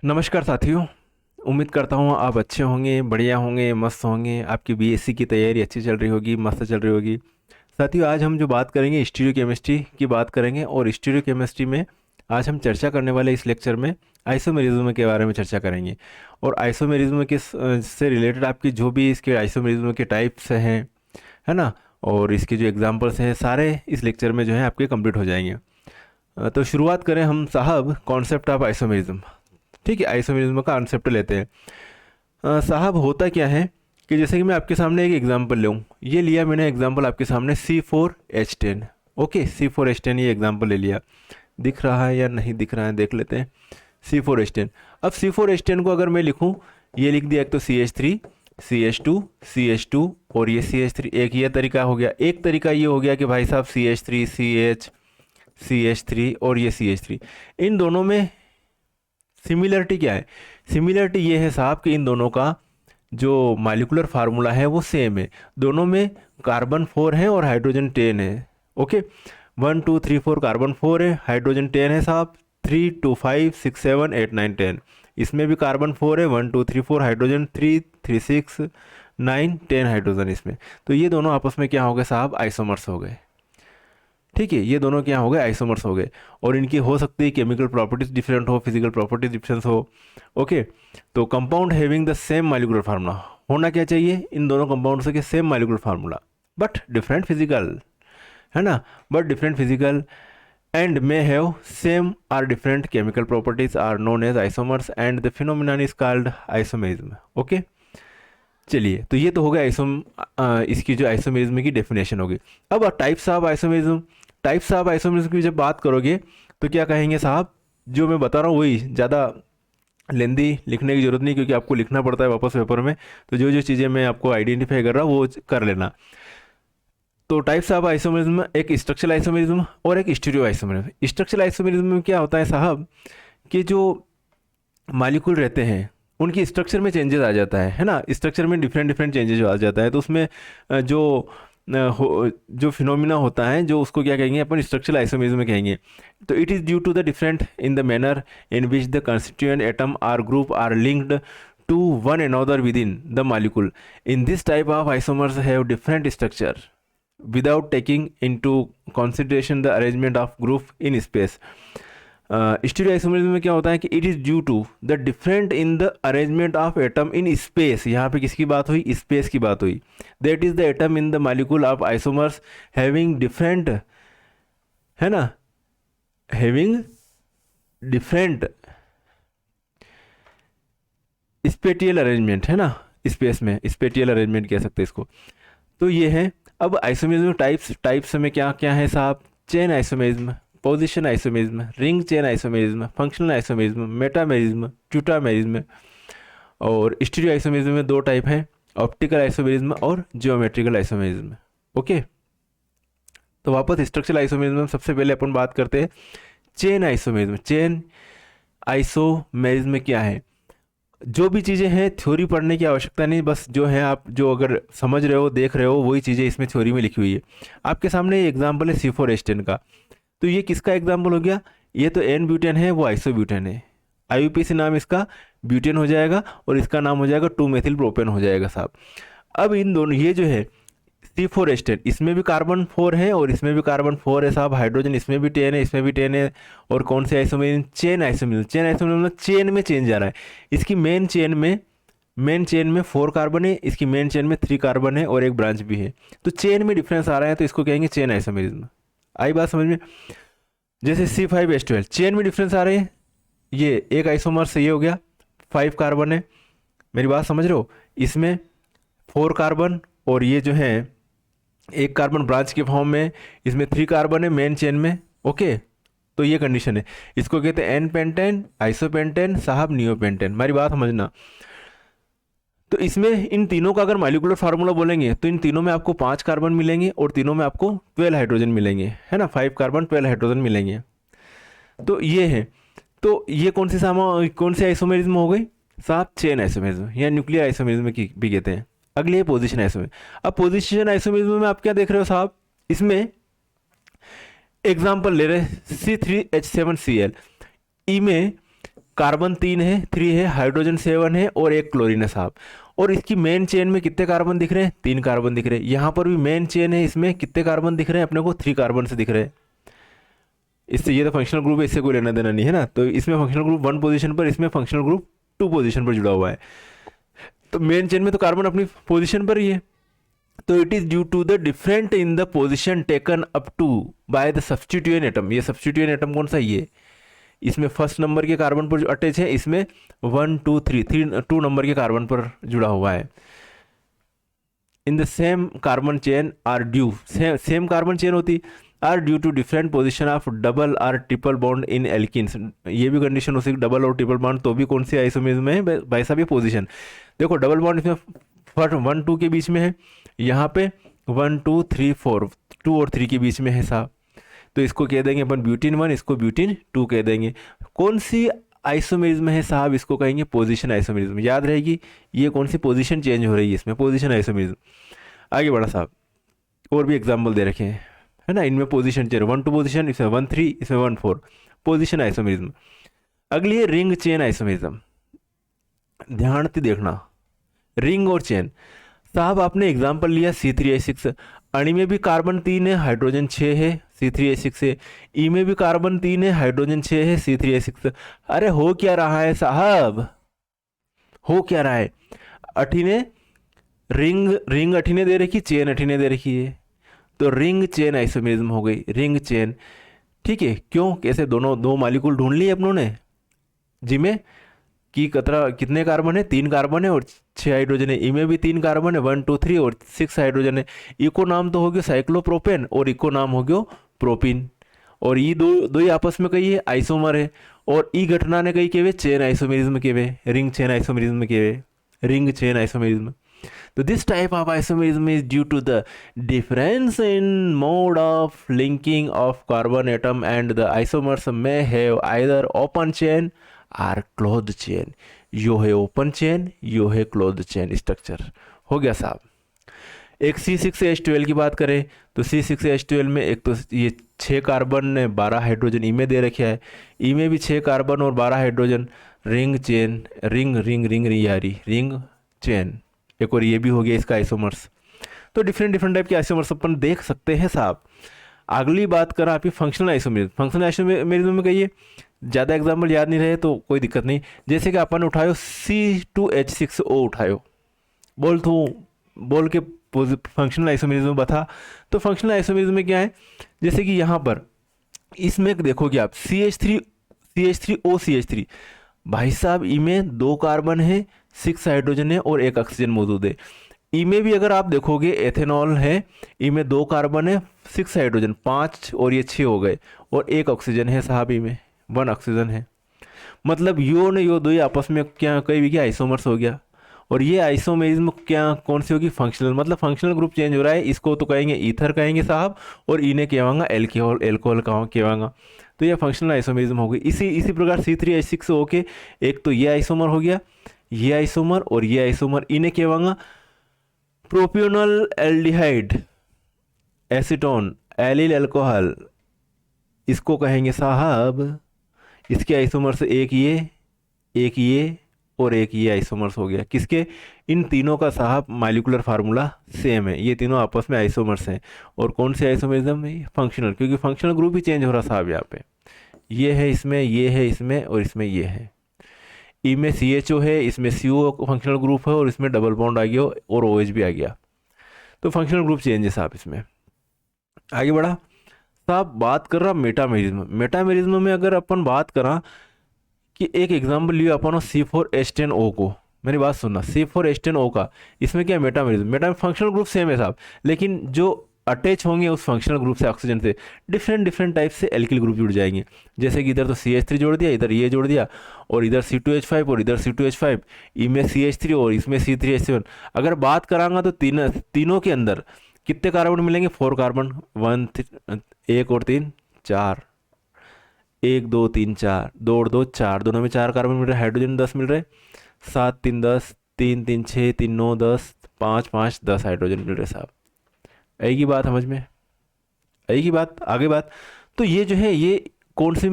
नमस्कार साथियों। उम्मीद करता हूँ आप अच्छे होंगे, बढ़िया होंगे, मस्त होंगे। आपकी बीएससी की तैयारी अच्छी चल रही होगी, मस्त चल रही होगी। साथियों, आज हम जो बात करेंगे स्टीरियो केमिस्ट्री की बात करेंगे, और स्टीरियो केमिस्ट्री में आज हम चर्चा करने वाले इस लेक्चर में आइसोमेरिज्म के बारे में चर्चा करेंगे। और आइसोमेरिज्म के से रिलेटेड आपकी जो भी इसके आइसोमेरिज्म के टाइप्स हैं, है ना, और इसके जो एग्जांपल्स हैं, सारे इस लेक्चर में जो है आपके कंप्लीट हो जाएंगे। तो शुरुआत करें हम साहब कॉन्सेप्ट ऑफ आइसोमेरिज्म। ठीक है, आइसोमेरिज्म का कॉन्सेप्ट लेते हैं। साहब होता क्या है कि जैसे कि मैं आपके सामने एक एग्जांपल लूँ, ये लिया मैंने एग्जांपल आपके सामने C4H10। ओके, C4H10 ये एग्जांपल ले लिया। दिख रहा है या नहीं दिख रहा है देख लेते हैं। C4H10, अब C4H10 को अगर मैं लिखूँ, ये लिख दिया, एक तो CH3, CH2, CH2 और ये CH3। एक ये तरीका हो गया। एक तरीका ये हो गया कि भाई साहब CH3, CH3 और ये CH3, इन दोनों में सिमिलरिटी क्या है? सिमिलरिटी ये है साहब कि इन दोनों का जो मॉलिक्यूलर फार्मूला है वो सेम है। दोनों में कार्बन 4 है और हाइड्रोजन 10 है। ओके, 1 2 3 4 कार्बन 4 है, हाइड्रोजन 10 है साहब। 3 2 5 6 7 8 9 10, इसमें भी कार्बन 4 है। 1 2 3 4 हाइड्रोजन 3 3 6 9 10 हाइड्रोजन इसमें। तो ये दोनों आपस में क्या हो गए साहब? आइसोमर्स हो गए। ठीक है, ये दोनों क्या हो गए? आइसोमर्स हो गए। और इनकी हो सकती है केमिकल प्रॉपर्टीज डिफरेंट हो, फिजिकल प्रॉपर्टीज डिफरेंस हो। ओके, तो compound having the same molecular formula, होना क्या चाहिए इन दोनों कंपाउंड्स के? Same molecular formula but different physical, है ना, but different physical, and may have same or different chemical properties are known as isomers and the phenomenon is called isomerism. Okay, चलिए, तो ये तो हो गया इसकी जो आइसोमेरिज्म की डेफिनेशन होगी। अब types of isomerism, types of isomerism की जब बात करोगे तो क्या कहेंगे साहब? जो मैं बता रहा हूँ वही, ज़्यादा लेंदी लिखने की जरूरत नहीं, क्योंकि आपको लिखना पड़ता है वापस पेपर में। तो जो जो चीज़ें मैं आपको आइडेंटिफाई कर रहा हूँ वो कर लेना। तो टाइप्स ऑफ आइसोमेरिज्म, एक स्ट्रक्चरल आइसोमेरिज्म और एक स्टीरियो आइसोमेरिज्म। स्ट्रक्चरल आइसोमेरिज्म में क्या होता है साहब कि जो मालिक्यूल रहते हैं उनकी स्ट्रक्चर में चेंजेस आ जाता है ना, स्ट्रक्चर में डिफरेंट डिफरेंट चेंजेस आ जाता है। तो उसमें जो फिनोमिना होता है, जो उसको क्या कहेंगे अपन? स्ट्रक्चरल आइसोमेरिज्म में कहेंगे। तो it is due to the different in the manner in which the constituent atom or group are linked to one another within the molecule. In this type of isomers have different structure without taking into consideration the arrangement of group in space। Stereo isomerism में क्या होता है कि it is due to the different in the arrangement of atom in space. यहाँ पे किसकी बात हुई? स्पेस की बात हुई। That is the atom in the molecule of isomers having different, है ना, हैविंग डिफरेंट स्पेटियल अरेंजमेंट, है ना, स्पेस में स्पेटियल अरेंजमेंट कह सकते हैं इसको। तो ये है। अब आइसोमेरिज्म टाइप्स में क्या क्या है साहब? Chain isomerism, position isomerism, ring chain isomerism, functional isomerism, metamerism, tautomerism. और स्टीरियो आइसोमेरिज्म में दो टाइप हैं, ऑप्टिकल आइसोमेरिज्म और जियोमेट्रिकल आइसोमेरिज्म। ओके, तो वापस स्ट्रक्चरल आइसोमेरिज्म में सबसे पहले अपन बात करते हैं चेन आइसोमेरिज्म। चेन आइसोमेरिज्म क्या है? जो भी चीज़ें हैं थ्योरी पढ़ने की आवश्यकता नहीं, बस जो है आप जो अगर समझ रहे हो, देख रहे हो, वही चीज़ें इसमें थ्योरी में लिखी हुई है। आपके सामने एग्जाम्पल है C4H10 का। तो ये किसका एग्जाम्पल हो गया? ये तो एन ब्यूटेन है, वो आइसोब्यूटेन है। IUPAC नाम इसका ब्यूटेन हो जाएगा और इसका नाम हो जाएगा 2 मेथिल प्रोपेन हो जाएगा साहब। अब इन दोनों, ये जो है C4H10, इसमें भी कार्बन 4 है और इसमें भी कार्बन 4 है साहब। हाइड्रोजन इसमें भी 10 है, इसमें भी 10 है। और कौन से isomerism? Chain isomerism. Chain isomerism मतलब चेन में चेंज आ रहा है। इसकी मेन चेन में 4 कार्बन है, इसकी मेन चेन में 3 कार्बन है और एक ब्रांच भी है। तो चेन में डिफरेंस आ रहा है, तो इसको कहेंगे चेन आइसोमेरिज्म। आई बात समझ में? जैसे C5H12, चेन में डिफरेंस आ रहे हैं, ये एक आइसोमर से ये हो गया, 5 कार्बन है। मेरी बात समझ रहे हो? इसमें 4 कार्बन और ये जो है एक कार्बन ब्रांच के फॉर्म में, इसमें 3 कार्बन है मेन चेन में। ओके, तो ये कंडीशन है। इसको कहते हैं एन पेंटेन, आइसोपेंटेन साहब, नियोपेंटेन। मेरी बात समझना। तो इसमें इन तीनों का अगर मॉलिक्यूलर फार्मूला बोलेंगे तो इन तीनों में आपको 5 कार्बन मिलेंगे और तीनों में आपको 12 हाइड्रोजन मिलेंगे, है ना, 5 कार्बन 12 हाइड्रोजन मिलेंगे। तो ये है। तो ये कौन सी आइसोमेरिज्म हो गई साहब? चेन आइसोमेरिज्म या न्यूक्लियर आइसोमेरिज्म की भी कहते हैं। अगली है पोजीशन आइसोमेरिज्म। अब पोजीशन आइसोमेरिज्म में आप क्या देख रहे हो साहब? इसमें एग्जाम्पल ले रहे C3H7Cl। ई में कार्बन 3 है, 3 है, हाइड्रोजन 7 है और एक क्लोरीन है साहब। और इसकी मेन चेन में कितने कार्बन दिख रहे हैं? 3 कार्बन दिख रहे हैं। यहाँ पर भी मेन चेन है, इसमें कितने कार्बन दिख रहे हैं अपने को? 3 कार्बन से दिख रहे हैं। इससे ये तो फंक्शनल ग्रुप है, इससे कोई लेना देना नहीं है ना। तो इसमें फंक्शनल ग्रुप 1 पोजीशन पर, इसमें फंक्शनल ग्रुप 2 पोजीशन पर जुड़ा हुआ है। तो मेन चेन में तो कार्बन अपनी पोजीशन पर ही है। तो it is due to the different in the position taken up to by the substituent atom. ये सब्स्टिट्यूएंट एटम कौन सा? ये इसमें फर्स्ट नंबर के कार्बन पर जो अटैच है, इसमें 1 2 3 2 नंबर के कार्बन पर जुड़ा हुआ है। In the same carbon chain are due, same carbon chain होती, are due to different position of double or triple bond in alkenes. ये भी कंडीशन हो सकती है, डबल और ट्रिपल बॉन्ड तो भी कौन सी आइसोमेरिज्म में है भाई साहब? ये पोजीशन देखो, डबल बॉन्ड इसमें फर्स्ट 1 2 के बीच में है, यहाँ पे 1 2 3 4 2 और 3 के बीच में है साहब। तो इसको कह देंगे अपन ब्यूटीन 1, इसको ब्यूटीन 2 कह देंगे। कौन सी आइसोमेरिज्म है साहब? इसको कहेंगे पोजीशन आइसोमेरिज्म। याद रहेगी ये कौन सी पोजीशन चेंज हो रही है इसमें, पोजीशन आइसोमेरिज्म। आगे बढ़ा साहब, और भी एग्जाम्पल दे रखे हैं, है ना। इनमें पोजीशन चेंज, 1 2 पोजीशन, इसमें 1 3, इसमें 1 4, पोजीशन आइसोमेरिज्म। अगली है रिंग चेन आइसोमेरिज्म। ध्यान से देखना, रिंग और चेन साहब, आपने एग्जाम्पल लिया C3H6, अणु में भी कार्बन 3 है, हाइड्रोजन 6 है, C3H6 है। ई में भी कार्बन 3 है, हाइड्रोजन 6 है, C3H6। अरे हो क्या रहा है साहब? हो क्या रहा है? अठीने रिंग अठीने दे रखी, चेन अठीने दे रखी है, तो रिंग चेन आइसोमेरिज्म हो गई, रिंग चेन। ठीक है, क्यों? कैसे? दोनों दो मालिक्यूल ढूंढ लिए अपनों ने, जिसमें की कतरा कितने कार्बन है? 3 कार्बन है और 6 हाइड्रोजन है। ई में भी 3 कार्बन है, 1 2 3 और 6 हाइड्रोजन है। ई को नाम तो हो गया साइक्लोप्रोपेन और ई को नाम हो गया प्रोपिन। और ये दो ही आपस में कही है आइसोमर है, और ई घटना ने कही के वे चेन आइसोमेरिज्म के वे, रिंग चेन आइसोमेरिज्म के वे, रिंग चेन आइसोमेरिज्म। तो this type of isomerism is due to the difference in mode of linking of carbon atom and the isomers may have either open chain or closed chain. यो है open chain, यो है closed chain structure. हो गया साहब। एक C6H12 की बात करें तो C6H12 में एक तो ये 6 कार्बन ने 12 हाइड्रोजन ई में दे रखा है, ई में भी 6 कार्बन और 12 hydrogen, ring chain, ring ring ring यारी रिंग चेन। एक और ये भी हो गया इसका आइसोमर्स। तो डिफरेंट टाइप के आइसोमर्स अपन देख सकते हैं साहब। अगली बात करें आपकी फंक्शनल आइसोमेरिज्म। फंक्शनल आइसोमेरिज्म में कहिए, ज़्यादा एग्जाम्पल याद नहीं रहे तो कोई दिक्कत नहीं। जैसे कि अपन उठायो C2H6O उठायो, बोल के फंक्शनल आइसोमेरिज्म बता। तो फंक्शनल आइसोमेरिज्म में क्या है? जैसे कि यहाँ पर इसमें देखोगे आप CH3OCH3, भाई साहब ई में 2 कार्बन है, 6 हाइड्रोजन है और 1 ऑक्सीजन मौजूद है। ई में भी अगर आप देखोगे एथेनॉल है, ई में 2 कार्बन है, 6 हाइड्रोजन, 5 और ये 6 हो गए, और 1 ऑक्सीजन है साहब, ई में 1 ऑक्सीजन है। मतलब यो ने यो दो ही आपस में क्या कहीं भी क्या आइसोमर्स हो गया। और ये आइसोमेरिज्म क्या कौन सी होगी? फंक्शनल, मतलब फंक्शनल ग्रुप चेंज हो रहा है। इसको तो कहेंगे ईथर कहेंगे साहब, और ई ने कहवांगा एल्कोहल कहवांगा। तो ये फंक्शनल आइसोमेरिज्म हो गई। इसी प्रकार C3H6O के एक तो ये आइसोमर हो गया, ये आइसोमर और ये आइसोमर, इन्हें कहवांगा प्रोपियोनल एल्डिहाइड एसीटोन एलिल अल्कोहल, इसको कहेंगे साहब। इसके आइसोमर से एक ये और एक ये आइसोमर्स हो गया। किसके? इन तीनों का साहब मॉलिक्यूलर फार्मूला सेम है, ये तीनों आपस में आइसोमर्स हैं। और कौन से आइसोमेरिज्म में? फंक्शनल, क्योंकि फंक्शनल ग्रुप ही चेंज हो रहा साहब। यहाँ पे ये है इसमें, ये है इसमें और इसमें ये है। ई में CHO है, इसमें CO फंक्शनल ग्रुप है और इसमें डबल बॉन्ड आ गया और OH भी आ गया। तो फंक्शनल ग्रुप चेंज है साहब इसमें। आगे बढ़ा साहब, बात कर रहा मेटामेरिज्म। मेटामेरिज्म में अगर अपन बात करा कि एक एग्जाम्पल लिया अपन C4H10O को, मेरी बात सुनना, C4H10O का, इसमें क्या मेटामेरिज्म फंक्शनल ग्रुप सेम है साहब, लेकिन जो अटैच होंगे उस फंक्शनल ग्रुप से ऑक्सीजन से डिफरेंट टाइप से एल्किल ग्रुप जुड़ जाएंगे। जैसे कि इधर तो CH3 जोड़ दिया, इधर ये जोड़ दिया, और इधर C2H5 और इधर C2H5, ई में CH3 और इसमें C3H7। अगर बात करांगा तो तीनों के अंदर कितने कार्बन मिलेंगे? 4 कार्बन, 1 और 3 4, 1 2 3 4, 2 और 2 4, दोनों में 4 कार्बन मिल रहे, हाइड्रोजन 10 मिल रहे, 7 3 10, 3 3 6, 3 9 10, 5 5 10 हाइड्रोजन मिल रहे साहब। आएगी बात समझ में? आएगी बात? आगे बात, तो ये जो है ये कौन सी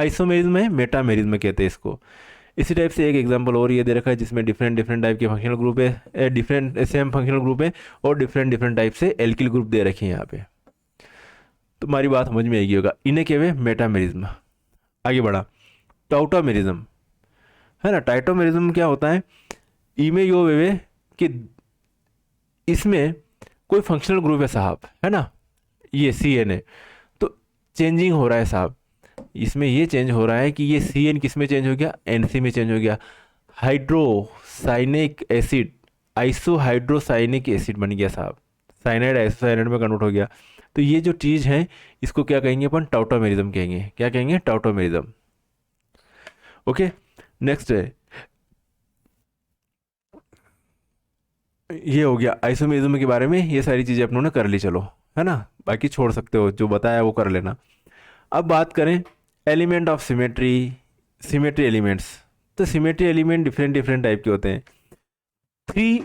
आइसोमेरिज्म है, मेटामेरिज्म कहते हैं इसको। इसी टाइप से एक एग्जांपल और ये दे रखा है जिसमें डिफरेंट डिफरेंट टाइप के फंक्शनल ग्रुप है, डिफरेंट सेम फंक्शनल ग्रुप है और डिफरेंट डिफरेंट टाइप से एल्किल ग्रुप दे रखे हैं यहाँ पे। तो हमारी बात समझ में आएगी होगा। इन्हें कहवे मेटामेरिज्म। आगे बढ़ा, टाउटोमेरिज्म है ना। टाइटोमेरिज्म क्या होता है, इमे यो वेवे कि इसमें कोई फंक्शनल ग्रुप है साहब, है ना, ये सी एन है, तो चेंजिंग हो रहा है साहब, इसमें ये चेंज हो रहा है कि ये सी एन किस में चेंज हो गया, एन सी में चेंज हो गया, हाइड्रोसाइनिक एसिड आइसोहाइड्रोसाइनिक एसिड बन गया साहब, साइनाइड आइसोसाइनाइड में कन्वर्ट हो गया। तो ये जो चीज़ है इसको क्या कहेंगे अपन, टाउटोमेरिज्म कहेंगे। क्या कहेंगे, टाउटोमेरिज्म। ओके, नेक्स्ट है, ये हो गया आइसोमेरिज्म के बारे में। ये सारी चीज़ें अपनों ने कर ली, चलो, है ना, बाकी छोड़ सकते हो, जो बताया वो कर लेना। अब बात करें element of symmetry, symmetry elements. तो symmetry element different different type के होते हैं। 3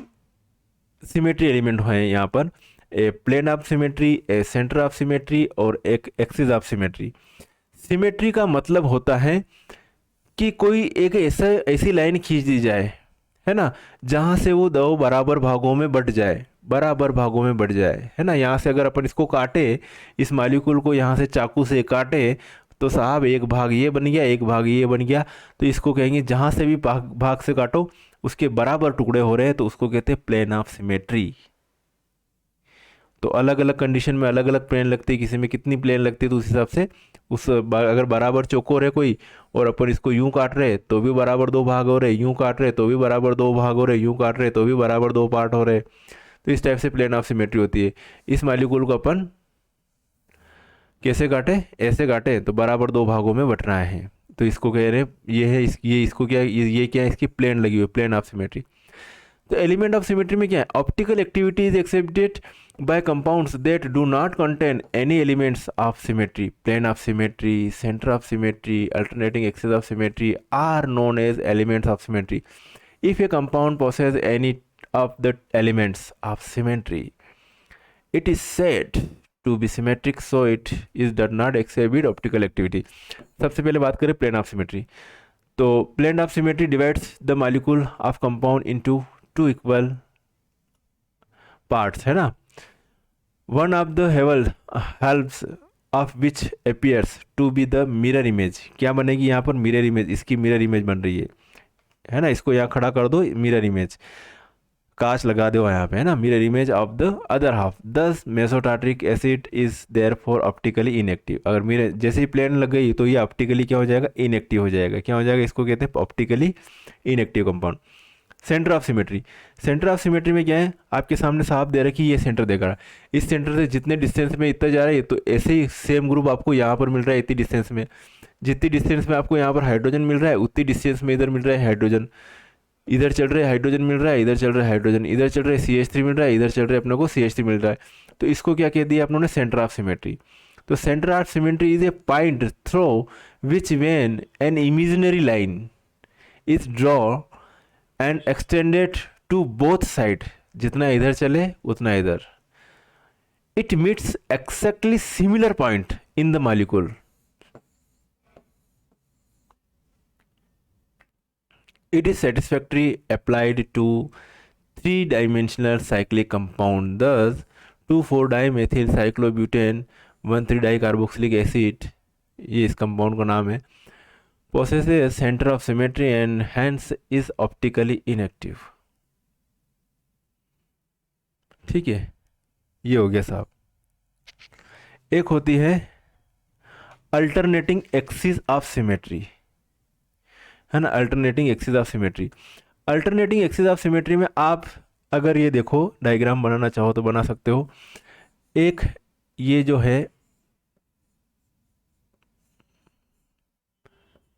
सिमेट्री एलिमेंट हैं यहाँ पर, a plane of symmetry, a centre of symmetry और एक एक्सिस ऑफ सिमेट्री। सिमेट्री का मतलब होता है कि कोई एक ऐसी लाइन खींच दी जाए, है ना, जहाँ से वो दो बराबर भागों में बट जाए, बराबर भागों में बट जाए, है ना। यहाँ से अगर अपन इसको काटे, इस मालिक्यूल को यहाँ से चाकू से काटे, तो साहब एक भाग ये बन गया, एक भाग ये बन गया। तो इसको कहेंगे जहाँ से भी भाग से काटो उसके बराबर टुकड़े हो रहे हैं, तो उसको कहते हैं प्लेन ऑफ सिमेट्री। तो अलग अलग कंडीशन में अलग अलग प्लेन लगती है, किसी में कितनी प्लेन लगती है, तो उस हिसाब से अगर बराबर चौकोर है कोई और अपन इसको यूं काट रहे तो भी बराबर 2 भाग हो रहे, यूं काट रहे तो भी बराबर 2 भाग हो रहे, यूं काट रहे तो भी बराबर 2 पार्ट हो रहे। तो इस टाइप से प्लेन ऑफ सिमेट्री होती है। इस मालिक्यूल को अपन कैसे काटे, ऐसे काटे तो बराबर 2 भागों में बट रहा है, तो इसको कह रहे हैं ये है ये इसको क्या, ये क्या है, इसकी प्लेन लगी हुई, प्लेन ऑफ सिमेट्री। तो एलिमेंट ऑफ सिमेट्री में क्या है, optical activity is accepted by compounds that do not contain any elements of symmetry. Plane of symmetry, center of symmetry, alternating axis of symmetry are known as elements of symmetry. If a compound possesses any of the elements of symmetry, it is said to be symmetric, so it does not exhibit optical activity. सबसे पहले बात करें plane of symmetry। तो plane of symmetry divides the molecule of compound into 2 equal parts, है ना। One of the halves of which appears to be the mirror image। क्या बनेगी यहाँ पर, मिरर इमेज, इसकी मिरर इमेज बन रही है ना। इसको यहाँ खड़ा कर दो, मिरर इमेज, कांच लगा दो यहाँ पे, है ना, mirror image of the other half. Thus mesotartaric acid is therefore optically inactive. अगर मिरर जैसे ही प्लेन लग गई तो ये ऑप्टिकली क्या हो जाएगा, इनएक्टिव हो जाएगा। क्या हो जाएगा, इसको कहते हैं optically inactive compound. Centre of symmetry, centre of symmetry में क्या है, आपके सामने साफ दे रखी, ये सेंटर देगा, इस सेंटर से जितने डिस्टेंस में इतना जा रहा है, तो ऐसे ही सेम ग्रुप आपको यहाँ पर मिल रहा है इतनी डिस्टेंस में। जितनी डिस्टेंस में आपको यहाँ पर हाइड्रोजन मिल रहा है उतनी डिस्टेंस में इधर मिल रहा है हाइड्रोजन, इधर चल रहे हाइड्रोजन मिल रहा है, इधर चल रहा है हाइड्रोजन, इधर चल रहे CH3 मिल रहा है, इधर चल रहे अपने को CH3 मिल रहा है। तो इसको क्या कह दिया आप लोगों ने, सेंटर ऑफ सिमेट्री। तो centre of symmetry is a point through which when an imaginary line is draw and extended to both side, जितना इधर चले उतना इधर, it meets exactly similar point in the molecule. It is satisfactory applied to 3-dimensional cyclic compound. Thus, 2,4-dimethyl cyclobutane 1,3-dicarboxylic acid, ये इस compound का नाम है, possesses center of symmetry and hence is optically inactive। ठीक है, ये हो गया साहब। एक होती है अल्टरनेटिंग एक्सिस ऑफ सिमेट्री, है ना, alternating axis of symmetry. Alternating axis of symmetry में आप अगर ये देखो डायग्राम बनाना चाहो तो बना सकते हो। एक ये जो है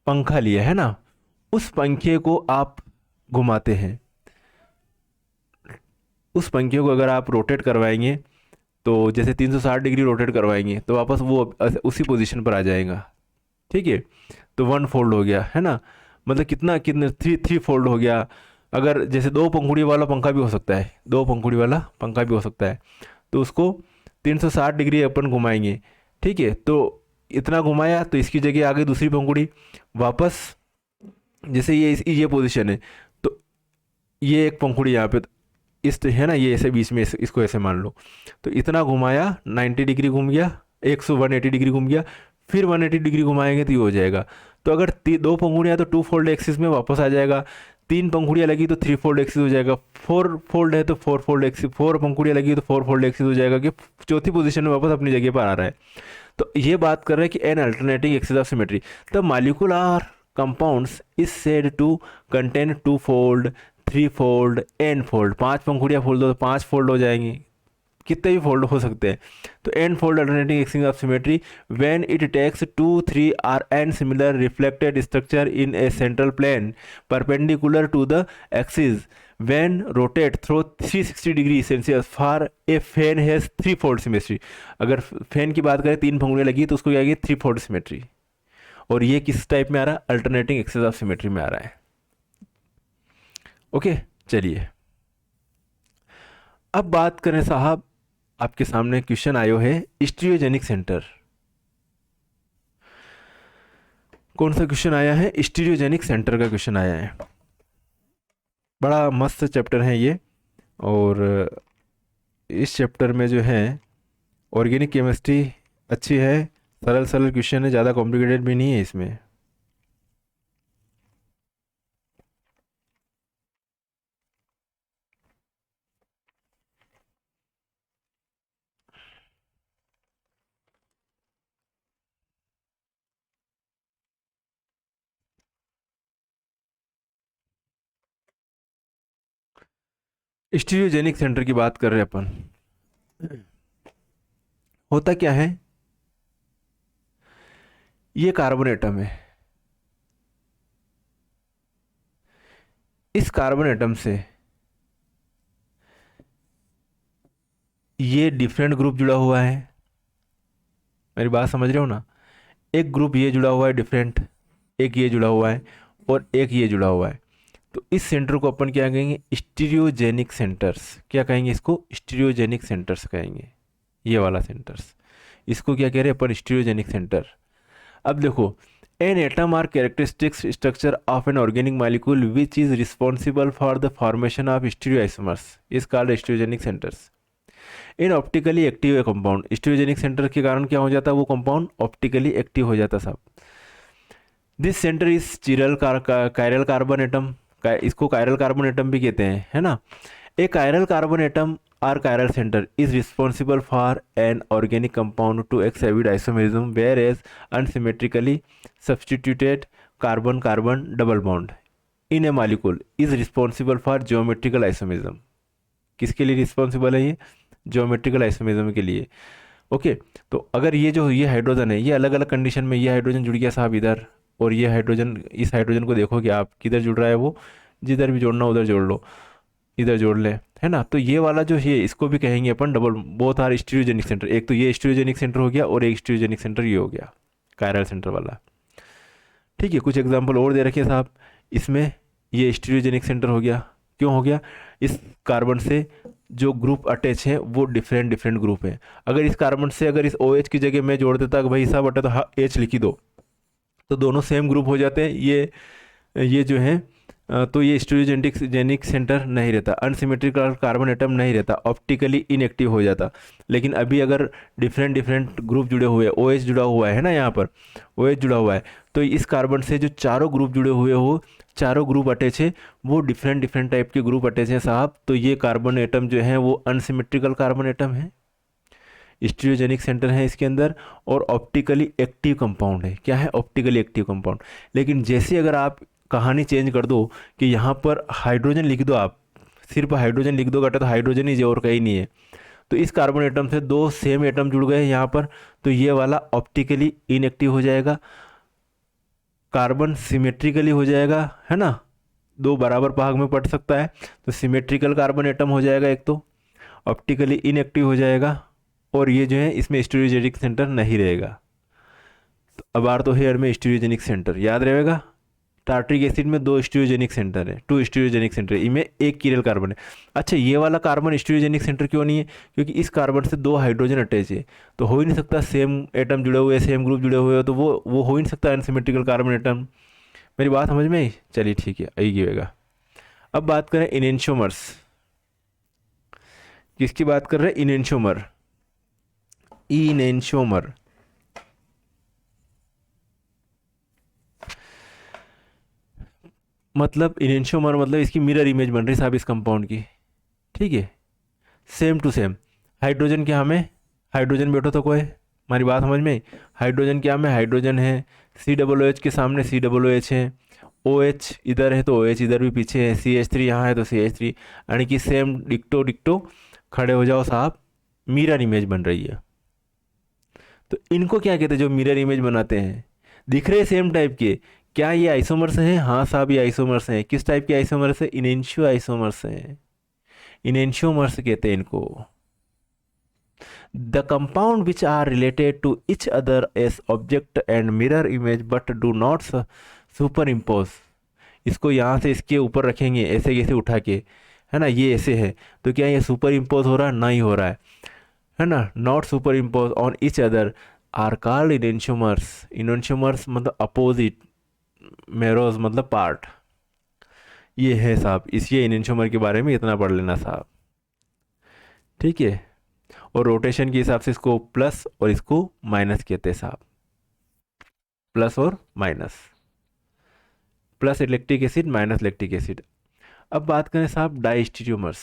पंखा लिया है ना, उस पंखे को आप घुमाते हैं, उस पंखे को अगर आप रोटेट करवाएंगे तो जैसे 360 डिग्री रोटेट करवाएंगे तो वापस वो उसी पोजीशन पर आ जाएगा। ठीक है, तो 1 फोल्ड हो गया, है ना, मतलब कितना 3 फोल्ड हो गया। अगर जैसे 2 पंखुड़ी वाला पंखा भी हो सकता है, 2 पंखुड़ी वाला पंखा भी हो सकता है, तो उसको 360 डिग्री अपन घुमाएंगे। ठीक है, तो इतना घुमाया तो इसकी जगह आ गई दूसरी पंखुड़ी वापस, जैसे ये पोजीशन है तो ये एक पंखुड़ी यहाँ पे इस है ना, ये ऐसे बीच में इसको ऐसे मान लो, तो इतना घुमाया 90 डिग्री घूम गया, 180 डिग्री घूम गया, फिर 180 डिग्री घुमाएंगे तो ये हो जाएगा। तो अगर दो पंखुड़ियाँ तो टू फोल्ड एक्सिस में वापस आ जाएगा, तीन पंखुड़ियाँ लगी तो थ्री फोल्ड एक्सिस हो जाएगा, फोर फोल्ड है तो फोर फोल्ड एक्सिस, फोर पंखुड़ियाँ लगी तो फोर फोल्ड एक्सिस हो जाएगा कि चौथी पोजीशन में वापस अपनी जगह पर आ रहा है। तो ये बात कर रहे हैं कि an alternating axis of symmetry, the molecular compounds is said to contain two fold, three fold, n fold, पांच पंखुड़ियाँ फोल्ड दो तो पांच फोल्ड हो जाएंगी, कितने भी फोल्ड हो सकते हैं। तो n fold alternating axis of symmetry when it takes two three are n similar reflected structure in a central plane perpendicular to the axis when rotate through 360 degree Celsius for a fan has three fold symmetry. अगर fan की बात करें तीन पंखुड़ियाँ लगी तो उसको क्या आएगी थ्री फोल्ड सिमेट्री, और ये किस टाइप में आ रहा है, अल्टरनेटिंग एक्सिस ऑफ सिमेट्री में आ रहा है। ओके चलिए अब बात करें साहब, आपके सामने क्वेश्चन आयो है स्टीरियोजेनिक सेंटर। कौन सा क्वेश्चन आया है, स्टीरियोजेनिक सेंटर का क्वेश्चन आया है। बड़ा मस्त चैप्टर है ये, और इस चैप्टर में जो है ऑर्गेनिक केमिस्ट्री अच्छी है, सरल सरल क्वेश्चन है, ज़्यादा कॉम्प्लिकेटेड भी नहीं है इसमें। स्टीरियोजेनिक सेंटर की बात कर रहे हैं अपन। होता क्या है, ये कार्बन एटम है, इस कार्बन एटम से ये डिफरेंट ग्रुप जुड़ा हुआ है, मेरी बात समझ रहे हो ना। एक ग्रुप ये जुड़ा हुआ है डिफरेंट, एक ये जुड़ा हुआ है, और एक ये जुड़ा हुआ है। तो इस सेंटर को अपन क्या कहेंगे, स्टीरियोजेनिक सेंटर्स। क्या कहेंगे इसको, स्टीरियोजेनिक सेंटर्स कहेंगे, ये वाला सेंटर्स, इसको क्या कह रहे हैं अपन, स्टीरियोजेनिक सेंटर। अब देखो, an atom or characteristics structure of an organic molecule which is responsible for the formation of stereoisomers is called stereogenic centres. In optically active compound, stereogenic centre के कारण क्या हो जाता है, वो कंपाउंड ऑप्टिकली एक्टिव हो जाता साहब। This centre is chiral chiral carbon atom, इसको कायरल कार्बन एटम भी कहते हैं, है ना। A chiral carbon atom or chiral centre is responsible for an organic compound to exhibit isomerism whereas unsymmetrically substituted carbon carbon double bond in a molecule is responsible for geometrical isomerism. किसके लिए responsible है ये, geometrical isomerism के लिए। Okay तो अगर ये hydrogen है, ये अलग अलग कंडीशन में, ये हाइड्रोजन जुड़ गया साहब इधर, और ये हाइड्रोजन, इस हाइड्रोजन को देखो कि आप किधर जुड़ रहा है, वो जिधर भी जोड़ना उधर जोड़ लो, इधर जोड़ ले, है ना। तो ये वाला जो है इसको भी कहेंगे अपन double, both are stereogenic centre. एक तो ये स्टीरियोजेनिक सेंटर हो गया, और एक स्टीरियोजेनिक सेंटर ये हो गया कायरल सेंटर वाला। ठीक है, कुछ एग्जाम्पल और दे रखे साहब इसमें। ये स्टीरियोजेनिक सेंटर हो गया, क्यों हो गया, इस कार्बन से जो ग्रुप अटैच है वो डिफरेंट डिफरेंट ग्रुप है। अगर इस कार्बन से अगर इस OH की जगह मैं जोड़ देता कि भाई साहब अटे तो H लिखी दो, तो दोनों सेम ग्रुप हो जाते हैं। ये जो है तो ये स्टीरियोजेनिक सेंटर नहीं रहता, अनसिमेट्रिकल कार्बन एटम नहीं रहता, ऑप्टिकली इनएक्टिव हो जाता। लेकिन अभी अगर डिफरेंट डिफरेंट ग्रुप जुड़े हुए हैं, OH जुड़ा हुआ है ना, यहाँ पर OH जुड़ा हुआ है, तो इस कार्बन से जो चारों ग्रुप जुड़े हुए हो, चारों ग्रुप अटैच है, वो डिफरेंट डिफरेंट टाइप के ग्रुप अटैच हैं साहब। तो ये कार्बन एटम जो है वो अनसिमेट्रिकल कार्बन एटम है, स्टीरियोजेनिक सेंटर है इसके अंदर, और ऑप्टिकली एक्टिव कंपाउंड है। क्या है, ऑप्टिकली एक्टिव कंपाउंड। लेकिन जैसे अगर आप कहानी चेंज कर दो कि यहाँ पर हाइड्रोजन लिख दो, आप सिर्फ हाइड्रोजन लिख दो घटा, तो हाइड्रोजन ही और कहीं नहीं है। तो इस कार्बन एटम से दो सेम एटम जुड़ गए यहाँ पर, तो ये वाला ऑप्टिकली इनएक्टिव हो जाएगा, कार्बन सिमेट्रिकली हो जाएगा, है ना, दो बराबर भाग में पड़ सकता है, तो सिमेट्रिकल कार्बन एटम हो जाएगा एक, तो ऑप्टिकली इनएक्टिव हो जाएगा, और ये जो है इसमें स्टीरियोजेनिक सेंटर नहीं रहेगा। तो अब आर तो हेयर में स्टीरियोजेनिक सेंटर याद रहेगा, टार्ट्रिक एसिड में 2 स्टीरियोजेनिक सेंटर है, 2 स्टीरियोजेनिक सेंटर है, इनमें एक कीरल कार्बन है। अच्छा, ये वाला कार्बन स्टीरियोजेनिक सेंटर क्यों नहीं है? क्योंकि इस कार्बन से 2 हाइड्रोजन अटैच है, तो हो ही नहीं सकता, सेम एटम जुड़े हुए, सेम ग्रुप जुड़े हुए हो, तो वो हो ही नहीं सकता अनसिमेट्रिकल कार्बन एटम। मेरी बात समझ में आई? चलिए ठीक है, यही होगा। अब बात करें इनेंशियोमर्स। किसकी बात कर रहे हैं? इनेंशियोमर। इनेंशियोमर मतलब, इनेंशियोमर मतलब इसकी मिरर इमेज बन रही है साहब इस कंपाउंड की। ठीक है, सेम टू सेम। हाइड्रोजन क्या हमें, हाइड्रोजन बैठो तो कोई, हमारी बात समझ में आई? हाइड्रोजन क्या हमें, हाइड्रोजन है, COOH के सामने COOH है, OH इधर है तो OH इधर भी पीछे है, CH3 यहाँ है तो CH3, यानी कि सेम डिक्टो डिक्टो खड़े हो जाओ साहब, मिरर इमेज बन रही है। तो इनको क्या कहते हैं जो मिरर इमेज बनाते हैं? दिख रहे सेम टाइप के, क्या ये आइसोमर्स हैं? हाँ साहब, ये आइसोमर्स हैं। किस टाइप के आइसोमर्स हैं? इनेंशियो आइसोमर्स हैं, इनेंशियोमर्स कहते हैं इनको। The compound which are related to each other as object and mirror image but do not superimpose. इसको यहाँ से इसके ऊपर रखेंगे ऐसे कैसे उठा के, है ना, ये ऐसे है, तो क्या ये सुपर इम्पोज हो रहा है? नहीं हो रहा है ना, not superimpose on each other are called enantiomers. Enantiomers मतलब अपोजिट, मेरोज मतलब पार्ट। ये है साहब, इसलिए इनेंशियोमर के बारे में इतना पढ़ लेना साहब। ठीक है, और रोटेशन के हिसाब से इसको प्लस और इसको माइनस कहते हैं साहब, प्लस और minus, plus electric acid minus electric acid. अब बात करें साहब डाइस्टीरियोमर्स।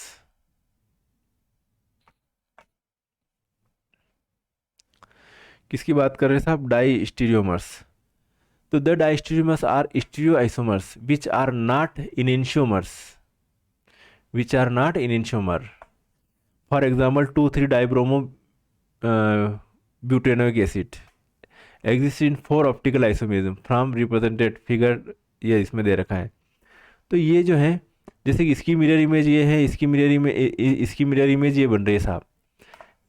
किसकी बात कर रहे हैं साहब? डाइस्टीरियोमर्स। तो the diastereomers are stereo isomers which are not enantiomers, which are not enantiomer. For example 2,3 dibromo butanoic acid exist in 4 optical isomerism from represented figure, ये इसमें दे रखा है। तो ये जो है, जैसे कि इसकी मिरर इमेज ये है, इसकी मिरर इमेज, इसकी मिरर इमेज ये बन रही है साहब,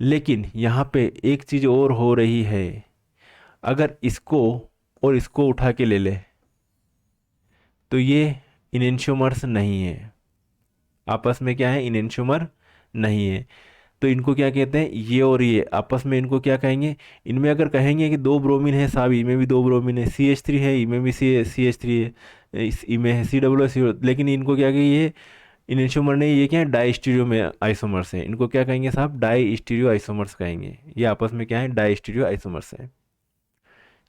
लेकिन यहाँ पे एक चीज़ और हो रही है। अगर इसको और इसको उठा के ले ले तो ये इनेंशियोमर्स नहीं है, आपस में क्या है? इनेंशियोमर नहीं है। तो इनको क्या कहते हैं? ये और ये आपस में इनको क्या कहेंगे? इनमें अगर कहेंगे कि 2 ब्रोमीन है साहब, इनमें भी 2 ब्रोमीन है, CH3 है, इनमें भी CH3 है, इस इनमें है COO, लेकिन इनको क्या कहेंगे? ये इनेंशियोमर नहीं, ये क्या है? डाई स्टीरियो में आइसोमर्स है, इनको क्या कहेंगे साहब? डाई स्टीरियो आइसोमर्स कहेंगे। ये आपस में क्या है? डाई स्टीरियो आइसोमर्स है।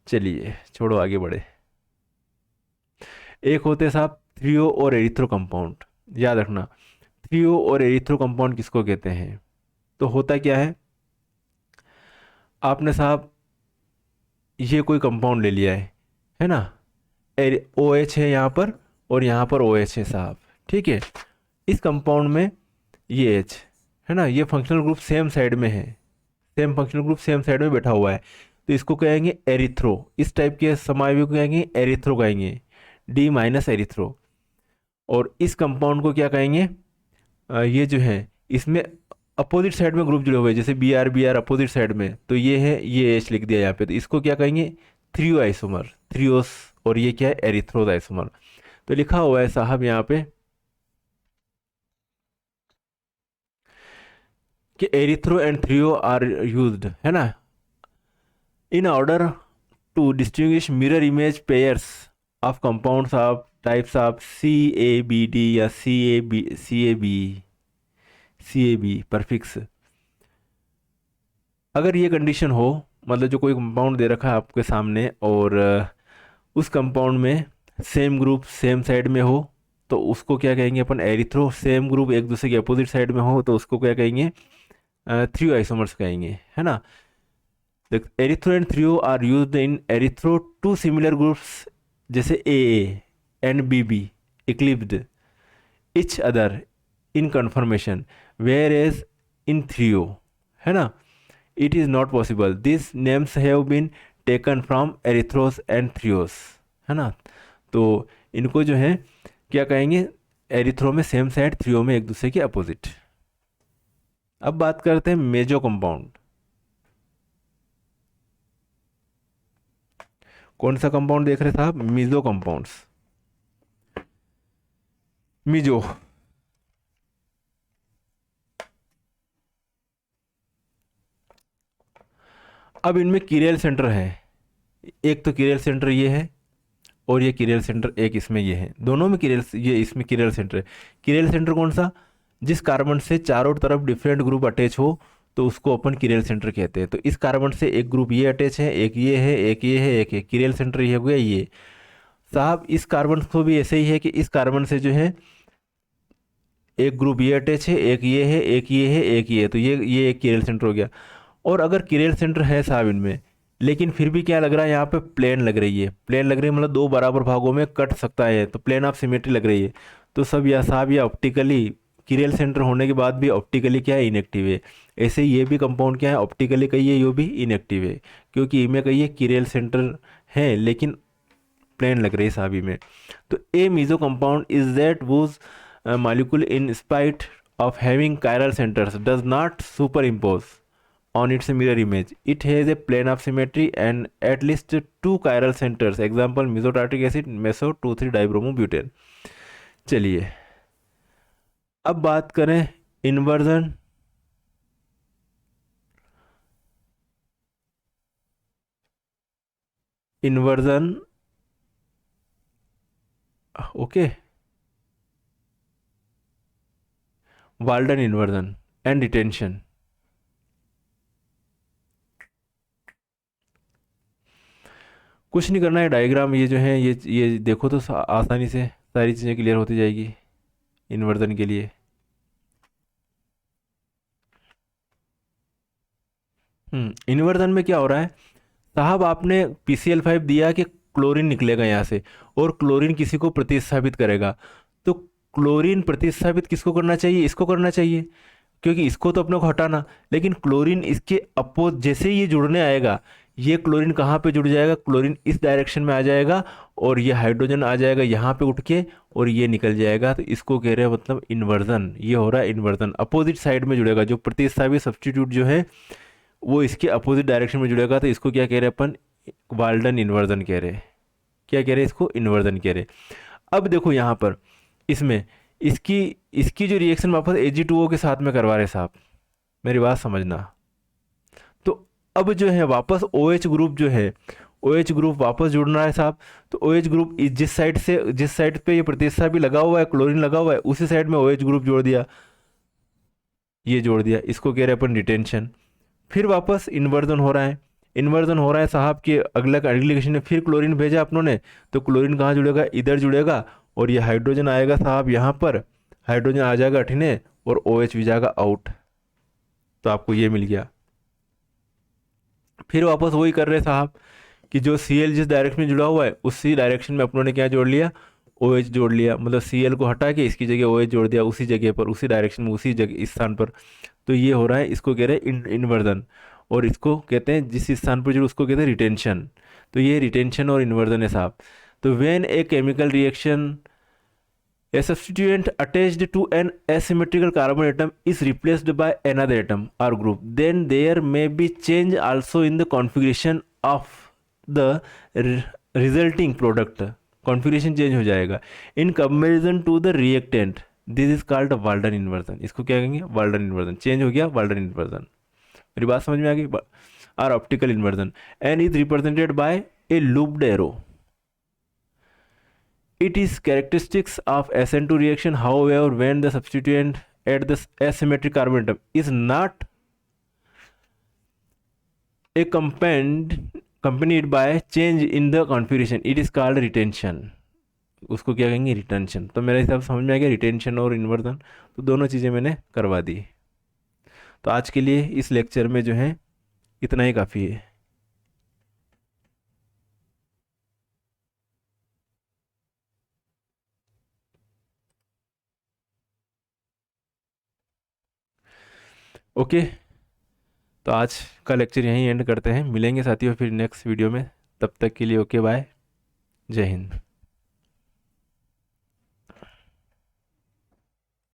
चलिए छोड़ो, आगे बढ़े। एक होते हैं साहब थ्रियो और एरिथ्रो कंपाउंड, याद रखना। थ्रियो और एरिथ्रो कंपाउंड किसको कहते हैं? तो होता क्या है, आपने साहब ये कोई कंपाउंड ले लिया है ना, OH है यहाँ पर और यहाँ पर OH है साहब। ठीक है, इस कंपाउंड में ये H है ना, ये फंक्शनल ग्रुप सेम साइड में है, same functional group same side में बैठा हुआ है, तो इसको कहेंगे एरिथ्रो। इस टाइप के समावयव को कहेंगे एरिथ्रो, कहेंगे D- एरिथ्रो। और इस कंपाउंड को क्या कहेंगे? ये जो है इसमें अपोजिट साइड में ग्रुप जुड़े हुए हैं, जैसे Br अपोजिट साइड में, तो ये है, ये H लिख दिया यहाँ पे, तो इसको क्या कहेंगे? Threo isomer, threose. और ये क्या है? Erythrose isomer. तो लिखा हुआ है साहब यहाँ पे कि erythro and threo are used, है ना, in order to distinguish mirror image pairs of compounds of types of CABD या CAB परफिक्स। अगर ये कंडीशन हो, मतलब जो कोई कंपाउंड दे रखा है आपके सामने और उस कंपाउंड में सेम ग्रुप सेम साइड में हो, तो उसको क्या कहेंगे अपन? एरिथ्रो। सेम ग्रुप एक दूसरे के अपोजिट साइड में हो तो उसको क्या कहेंगे? थ्रियो आइसोमर्स कहेंगे, है ना। Erythro and threo are used in erythro two similar groups जैसे AA and BB eclipsed each other in conformation, where as in threo, है ना, it is not possible. These names have been taken from erythrose and threose, है ना। तो इनको जो है क्या कहेंगे? एरिथ्रो में सेम साइड, थ्रियो में एक दूसरे के अपोजिट। अब बात करते हैं मेजो कंपाउंड। कौन सा कंपाउंड देख रहे साहब? मेजो कंपाउंड्स। मीजो। अब इनमें कीरेल सेंटर है, एक तो कीरेल सेंटर ये है और ये कीरेल सेंटर एक इसमें ये है, दोनों में कीरेल, ये इसमें कीरेल सेंटर है। कीरेल सेंटर कौन सा? जिस कार्बन से चारों तरफ डिफरेंट ग्रुप अटैच हो तो उसको अपन कीरेल सेंटर कहते हैं। तो इस कार्बन से एक ग्रुप ये अटैच है, एक ये है, एक ये है, एक है, कीरेल सेंटर ये हो गया ये। साहब इस कार्बन को भी ऐसे ही है कि इस कार्बन से जो है एक ग्रुप ये अटैच है, एक ये है, एक ये है, एक ये है, तो ये एक कीरेल सेंटर हो गया। और अगर कीरेल सेंटर है साहब इनमें, लेकिन फिर भी क्या लग रहा है यहाँ पे, प्लेन लग रही है, प्लेन लग रही है मतलब दो बराबर भागों में कट सकता है, तो प्लेन ऑफ सिमेट्री लग रही है। तो सब या साहब या ऑप्टिकली, कीरेल सेंटर होने के बाद भी ऑप्टिकली क्या है, इनएक्टिव है। ऐसे ये भी कंपाउंड क्या है, ऑप्टिकली कही है, ये भी इनएक्टिव है, क्योंकि इनमें कही है कीरेल सेंटर है लेकिन प्लेन लग रही है साहब में। तो a meso compound is that whose molecule in spite of having chiral centers does not superimpose on its mirror image. It has a plane of symmetry and at least two chiral centers. Example mesotartric acid, meso 2,3-dibromobutane. चलिए अब बात करें inversion. Inversion okay, Walden inversion and retention. कुछ नहीं करना है, diagram ये जो है ये देखो तो आसानी से सारी चीज़ें क्लियर होती जाएगी इन्वर्जन के लिए। इन्वर्जन में क्या हो रहा है साहब, आपने PCl5 दिया कि क्लोरीन निकलेगा यहाँ से और क्लोरीन किसी को प्रतिस्थापित करेगा। तो क्लोरीन प्रतिस्थापित किसको करना चाहिए, इसको करना चाहिए, क्योंकि इसको तो अपने को हटाना। लेकिन क्लोरीन इसके अपोज जैसे ही ये जुड़ने आएगा, ये क्लोरीन कहाँ पे जुड़ जाएगा, क्लोरीन इस डायरेक्शन में आ जाएगा और ये हाइड्रोजन आ जाएगा यहाँ पे उठ के और ये निकल जाएगा। तो इसको कह रहे हैं मतलब इन्वर्जन, ये हो रहा है इन्वर्जन, अपोजिट साइड में जुड़ेगा। जो प्रतिस्थापित सब्स्टिट्यूट जो है वो इसके अपोजिट डायरेक्शन में जुड़ेगा, तो इसको क्या कह रहे हैं अपन, वाल्डन इन्वर्जन कह रहे हैं। क्या कह रहे हैं, इसको इन्वर्जन कह रहे हैं। अब देखो यहाँ पर इसमें इसकी इसकी जो रिएक्शन वापस Ag2O के साथ में करवा रहे साहब, मेरी बात समझना। तो अब जो है वापस OH ग्रुप जो है, OH ग्रुप वापस जुड़ना है साहब। तो OH ग्रुप जिस साइड पे ये प्रतिस्थापी लगा हुआ है, क्लोरीन लगा हुआ है, उसी साइड में OH ग्रुप जोड़ दिया, ये जोड़ दिया, इसको कह रहे हैं अपन रिटेंशन। फिर वापस इन्वर्जन हो रहा है, इन्वर्जन हो रहा है साहब कि अगली कंडीशन में फिर क्लोरीन भेजा अपनों ने, तो क्लोरीन कहाँ जुड़ेगा, इधर जुड़ेगा और ये हाइड्रोजन आएगा साहब यहाँ पर, हाइड्रोजन आ जाएगा अठिने और OH भी जाएगा आउट, तो आपको ये मिल गया। फिर वापस वही कर रहे साहब कि जो Cl जिस डायरेक्शन में जुड़ा हुआ है उसी डायरेक्शन में अपनों ने क्या जोड़ लिया, OH जोड़ लिया, मतलब Cl को हटा के इसकी जगह OH जोड़ दिया, उसी जगह पर, उसी डायरेक्शन में, उसी जगह, इस स्थान पर। तो ये हो रहा है, इसको कह रहे हैं इन्वर्जन, और इसको कहते हैं जिस स्थान पर जुड़े उसको कहते हैं रिटेंशन। तो ये रिटेंशन और इन्वर्जन है साहब। तो when a chemical reaction a substituent attached to an asymmetrical carbon atom is replaced by another atom or group, then there may be change also in the configuration of the resulting product. configuration change हो जाएगा in comparison to the reactant. This is called Walden inversion. इसको क्या कहेंगे, Walden inversion। Change हो गया Walden inversion। मेरी बात समझ में आ गई। और optical inversion and is represented by a looped arrow. It is characteristics of SN2 reaction. However, when the substituent at the asymmetric carbon atom is not accompanied by change in the configuration, it is called retention. उसको क्या कहेंगे, retention. तो मेरे हिसाब से समझ में आ गया रिटेंशन और इन्वर्जन, तो दोनों चीज़ें मैंने करवा दी। तो आज के लिए इस लेक्चर में जो है इतना ही काफ़ी है। ओके, तो आज का लेक्चर यहीं एंड करते हैं, मिलेंगे साथियों फिर नेक्स्ट वीडियो में। तब तक के लिए ओके बाय, जय हिंद।